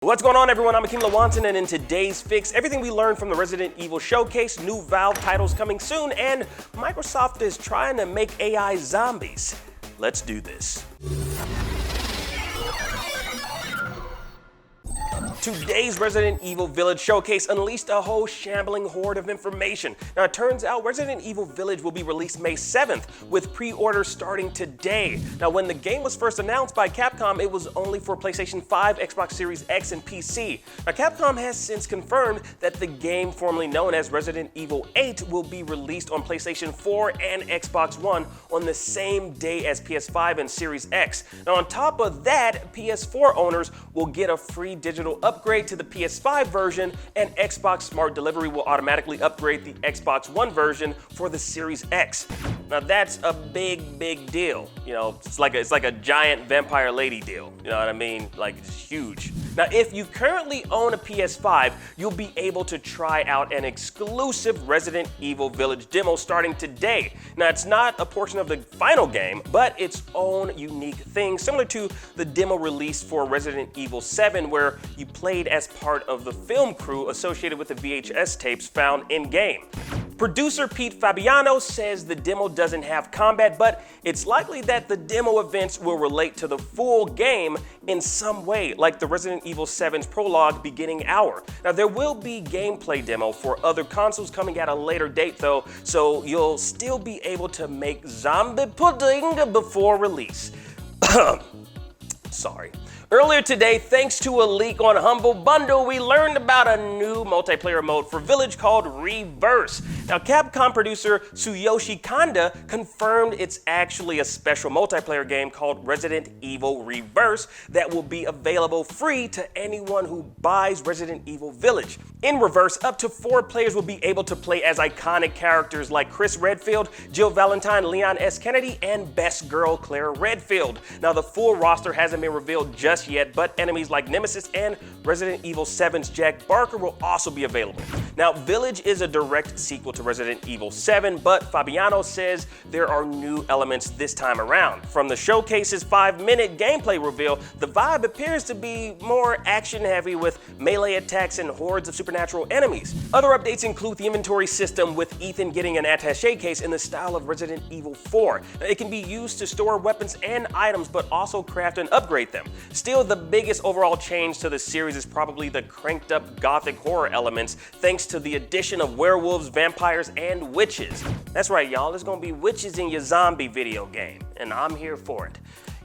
What's going on, everyone? I'm Akeem, and in today's fix, everything we learned from the Resident Evil showcase, new Valve titles coming soon, and Microsoft is trying to make AI zombies. Let's do this. Today's Resident Evil Village showcase unleashed a whole shambling horde of information. Now, it turns out Resident Evil Village will be released May 7th, with pre-orders starting today. Now, when the game was first announced by Capcom, it was only for PlayStation 5, Xbox Series X, and PC. Now, Capcom has since confirmed that the game, formerly known as Resident Evil 8, will be released on PlayStation 4 and Xbox One on the same day as PS5 and Series X. Now, on top of that, PS4 owners will get a free digital upgrade to the PS5 version, and Xbox Smart Delivery will automatically upgrade the Xbox One version for the Series X. Now that's a big deal. You know, it's like a giant vampire lady deal. You know what I mean? Like, it's huge. Now, if you currently own a PS5, you'll be able to try out an exclusive Resident Evil Village demo starting today. Now, it's not a portion of the final game, but its own unique thing, similar to the demo released for Resident Evil 7, where you played as part of the film crew associated with the VHS tapes found in-game. Producer Pete Fabiano says the demo doesn't have combat, but it's likely that the demo events will relate to the full game in some way, like the Resident Evil 7's prologue beginning hour. Now, there will be gameplay demo for other consoles coming at a later date though, so you'll still be able to make zombie pudding before release. Sorry. Earlier today, thanks to a leak on Humble Bundle, we learned about a new multiplayer mode for Village called Reverse. Now, Capcom producer Tsuyoshi Kanda confirmed it's actually a special multiplayer game called Resident Evil Reverse that will be available free to anyone who buys Resident Evil Village. In Reverse, up to 4 players will be able to play as iconic characters like Chris Redfield, Jill Valentine, Leon S. Kennedy, and Best Girl Claire Redfield. Now, the full roster hasn't been revealed just yet, but enemies like Nemesis and Resident Evil 7's Jack Barker will also be available. Now, Village is a direct sequel to Resident Evil 7, but Fabiano says there are new elements this time around. From the showcase's 5-minute gameplay reveal, the vibe appears to be more action-heavy with melee attacks and hordes of supernatural enemies. Other updates include the inventory system, with Ethan getting an attaché case in the style of Resident Evil 4. Now, it can be used to store weapons and items, but also craft and upgrade them. Still, the biggest overall change to the series is probably the cranked up gothic horror elements, thanks to the addition of werewolves, vampires, and witches. That's right, y'all, there's gonna be witches in your zombie video game, and I'm here for it.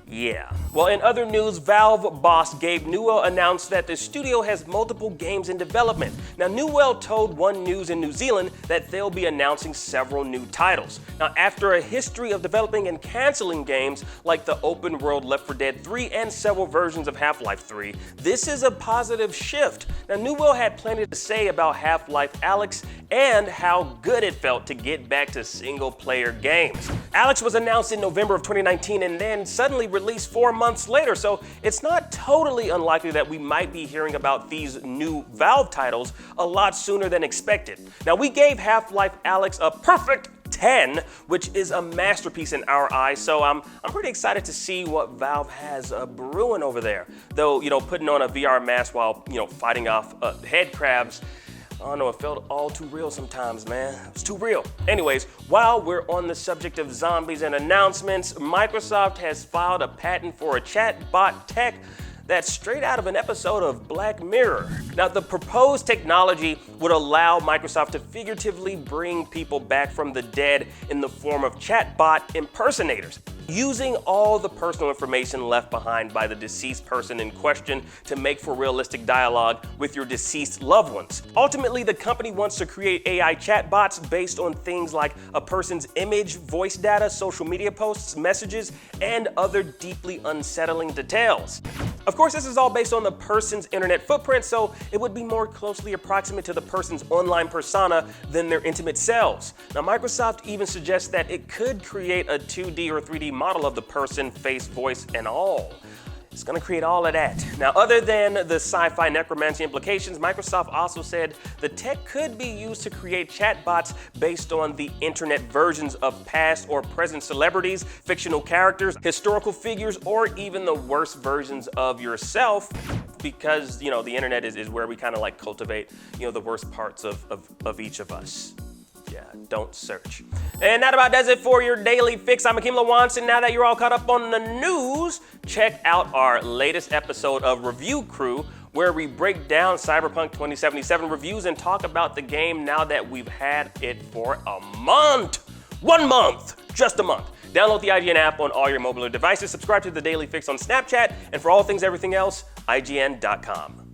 Yeah. Well, in other news, Valve boss Gabe Newell announced that the studio has multiple games in development. Now, Newell told One News in New Zealand that they'll be announcing several new titles. Now, after a history of developing and canceling games like the open world Left 4 Dead 3 and several versions of Half-Life 3, this is a positive shift. Now, Newell had plenty to say about Half-Life Alyx and how good it felt to get back to single-player games. Alyx was announced in November of 2019 and then suddenly released 4 months later, so it's not totally unlikely that we might be hearing about these new Valve titles a lot sooner than expected. Now, we gave Half-Life Alyx a perfect 10, which is a masterpiece in our eyes, so I'm pretty excited to see what Valve has brewing over there. Though, you know, putting on a VR mask while, you know, fighting off head crabs, I don't know, it felt all too real sometimes, man. It's too real. Anyways, while we're on the subject of zombies and announcements, Microsoft has filed a patent for a chatbot tech that's straight out of an episode of Black Mirror. Now, the proposed technology would allow Microsoft to figuratively bring people back from the dead in the form of chatbot impersonators, using all the personal information left behind by the deceased person in question to make for realistic dialogue with your deceased loved ones. Ultimately, the company wants to create AI chatbots based on things like a person's image, voice data, social media posts, messages, and other deeply unsettling details. Of course, this is all based on the person's internet footprint, so it would be more closely approximate to the person's online persona than their intimate selves. Now, Microsoft even suggests that it could create a 2D or 3D model of the person, face, voice, and all. It's gonna create all of that. Now, other than the sci-fi necromancy implications, Microsoft also said the tech could be used to create chatbots based on the internet versions of past or present celebrities, fictional characters, historical figures, or even the worst versions of yourself, because, you know, the internet is where we kind of like cultivate, you know, the worst parts of each of us. Yeah, don't search. And that about does it for your daily fix. I'm Akeem Lawanson. Now that you're all caught up on the news, check out our latest episode of Review Crew, where we break down Cyberpunk 2077 reviews and talk about the game now that we've had it for a month. 1 month, just a month. Download the IGN app on all your mobile devices. Subscribe to the Daily Fix on Snapchat. And for all things everything else, IGN.com.